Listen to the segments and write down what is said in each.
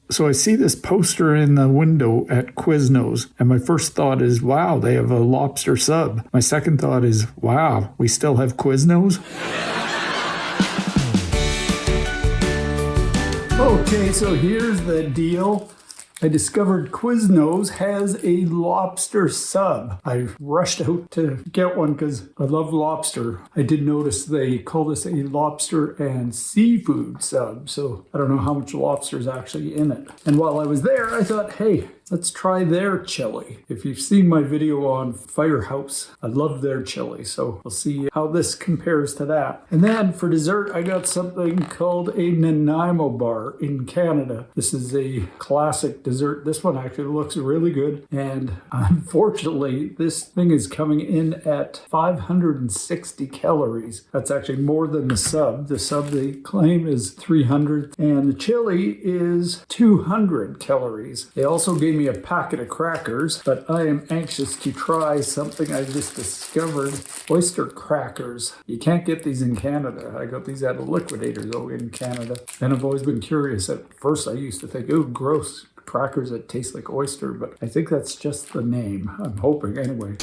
So I see this poster in the window at Quiznos, and my first thought is, wow, they have a lobster sub. My second thought is, wow, we still have Quiznos? Okay, so here's the deal. I discovered Quiznos has a lobster sub. I rushed out to get one because I love lobster. I did notice they call this a lobster and seafood sub, so I don't know how much lobster is actually in it. And while I was there, I thought, hey, let's try their chili. If you've seen my video on Firehouse, I love their chili, so we'll see how this compares to that. And then for dessert, I got something called a Nanaimo bar in Canada. This is a classic dessert. This one actually looks really good, and unfortunately, this thing is coming in at 560 calories. That's actually more than the sub. The sub they claim is 300, and the chili is 200 calories. They also gave me a packet of crackers, but I am anxious to try something I just discovered. Oyster crackers. You can't get these in Canada. I got these at a Liquidators over in Canada, and I've always been curious. At first I used to think, oh, gross, crackers that taste like oyster, but I think that's just the name. I'm hoping anyway.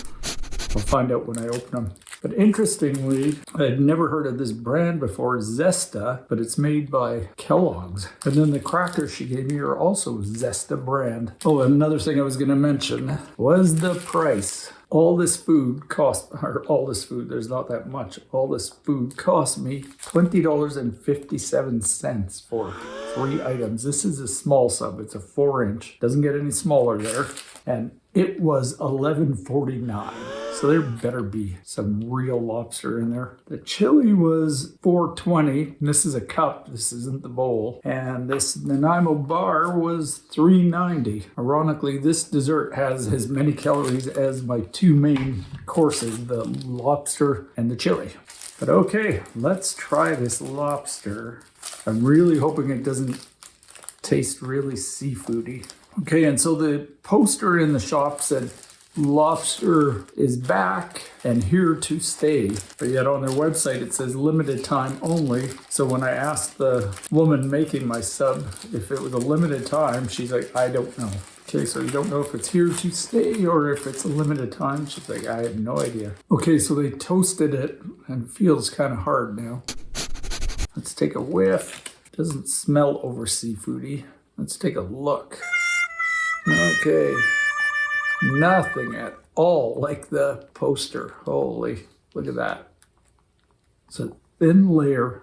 I'll find out when I open them. But interestingly, I had never heard of this brand before, Zesta, but it's made by Kellogg's. And then the crackers she gave me are also Zesta brand. Oh, another thing I was going to mention was the price. All this food, there's not that much. All this food cost me $20.57 for 3 items. This is a small sub. It's a 4-inch. Doesn't get any smaller there. And it was $11.49. So there better be some real lobster in there. The chili was $4.20. This is a cup. This isn't the bowl. And this Nanaimo bar was $3.90. Ironically, this dessert has as many calories as my 2 main courses, the lobster and the chili. But okay, let's try this lobster. I'm really hoping it doesn't taste really seafoody. Okay, and so the poster in the shop said, lobster is back and here to stay. But yet on their website it says limited time only. So when I asked the woman making my sub if it was a limited time, she's like, I don't know. Okay, so you don't know if it's here to stay or if it's a limited time. She's like, I have no idea. Okay, so they toasted it and it feels kind of hard now. Let's take a whiff. Doesn't smell over seafoody. Let's take a look. Okay. Nothing at all like the poster. Holy, look at that. It's a thin layer.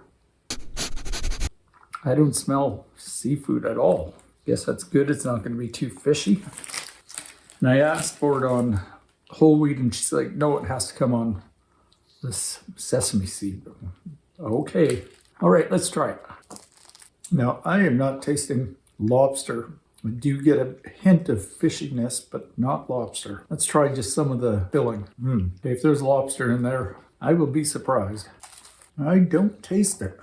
I don't smell seafood at all. Guess that's good. It's not going to be too fishy. And I asked for it on whole wheat, and she's like, no, it has to come on this sesame seed. Okay. All right, let's try it. Now, I am not tasting lobster. I do get a hint of fishiness, but not lobster. Let's try just some of the filling. Okay, if there's lobster in there, I will be surprised. I don't taste it.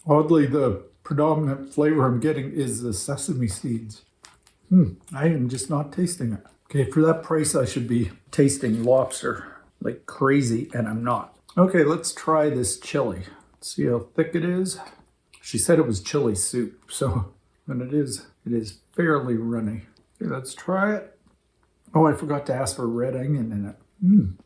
Oddly, the predominant flavor I'm getting is the sesame seeds. I am just not tasting it. Okay, for that price, I should be tasting lobster like crazy, and I'm not. Okay, let's try this chili. See how thick it is. She said it was chili soup, so when it is fairly runny. Okay, let's try it. Oh, I forgot to ask for red onion in it.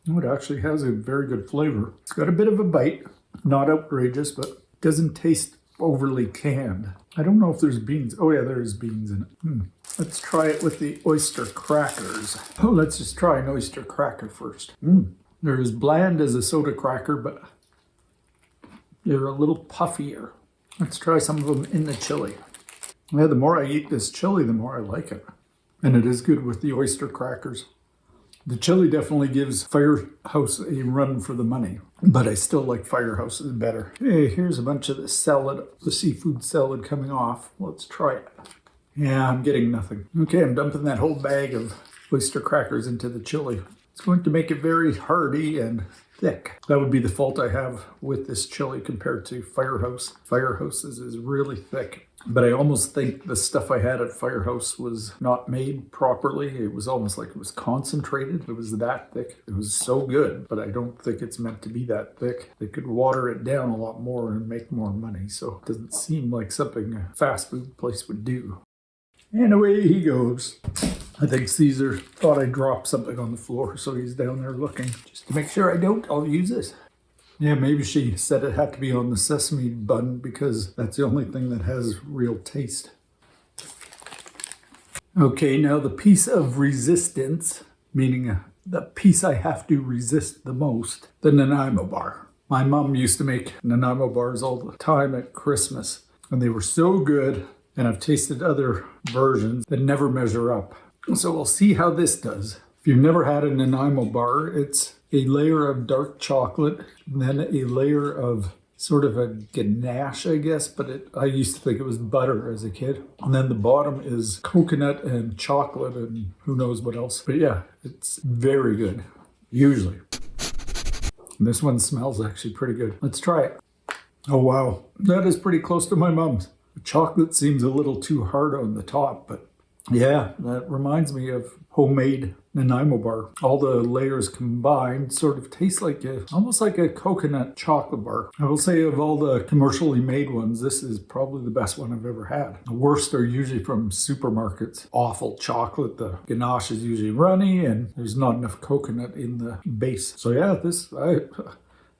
Oh, it actually has a very good flavor. It's got a bit of a bite, not outrageous, but doesn't taste overly canned. I don't know if there's beans. Oh yeah, there's beans in it. Let's try it with the oyster crackers. Oh, let's just try an oyster cracker first. They're as bland as a soda cracker, but they're a little puffier. Let's try some of them in the chili. Yeah, the more I eat this chili, the more I like it. And it is good with the oyster crackers. The chili definitely gives Firehouse a run for the money, but I still like Firehouse's better. Hey, here's a bunch of the salad, the seafood salad coming off. Let's try it. Yeah, I'm getting nothing. Okay, I'm dumping that whole bag of oyster crackers into the chili. It's going to make it very hearty and thick. That would be the fault I have with this chili compared to Firehouse. Firehouse's is really thick. But I almost think the stuff I had at Firehouse was not made properly. It was almost like it was concentrated. It was that thick. It was so good, but I don't think it's meant to be that thick. They could water it down a lot more and make more money. So it doesn't seem like something a fast food place would do. And away he goes. I think Caesar thought I dropped something on the floor, so he's down there looking. Just to make sure I don't, I'll use this. Yeah, maybe she said it had to be on the sesame bun because that's the only thing that has real taste. Okay, now the piece of resistance, meaning the piece I have to resist the most, the Nanaimo bar. My mom used to make Nanaimo bars all the time at Christmas, and they were so good, and I've tasted other versions that never measure up. So we'll see how this does. If you've never had a Nanaimo bar, it's a layer of dark chocolate, and then a layer of sort of a ganache, I guess, but I used to think it was butter as a kid. And then the bottom is coconut and chocolate and who knows what else. But yeah, it's very good, usually. And this one smells actually pretty good. Let's try it. Oh wow, that is pretty close to my mom's. The chocolate seems a little too hard on the top, but yeah, that reminds me of homemade Nanaimo bar. All the layers combined sort of taste like almost like a coconut chocolate bar. I will say of all the commercially made ones, this is probably the best one I've ever had. The worst are usually from supermarkets. Awful chocolate. The ganache is usually runny and there's not enough coconut in the base. So yeah,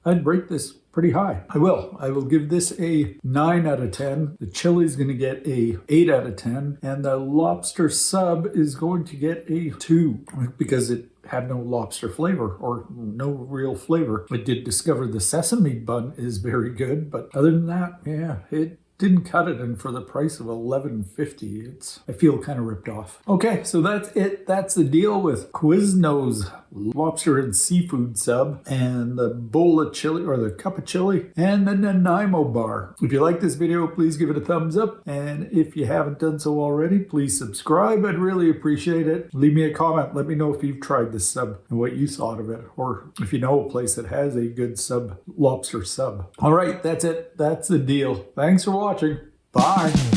I'd rate this pretty high. I will give this a 9 out of 10. The chili's going to get a 8 out of 10. And the lobster sub is going to get a 2 because it had no lobster flavor or no real flavor. I did discover the sesame bun is very good, but other than that, yeah, it didn't cut it, and for the price of $11.50, I feel kind of ripped off. Okay, so that's it. That's the deal with Quizno's lobster and seafood sub and the bowl of chili or the cup of chili and the Nanaimo bar. If you like this video, please give it a thumbs up. And if you haven't done so already, please subscribe. I'd really appreciate it. Leave me a comment. Let me know if you've tried this sub and what you thought of it, or if you know a place that has a good lobster sub. All right, that's it. That's the deal. Thanks for watching. Bye.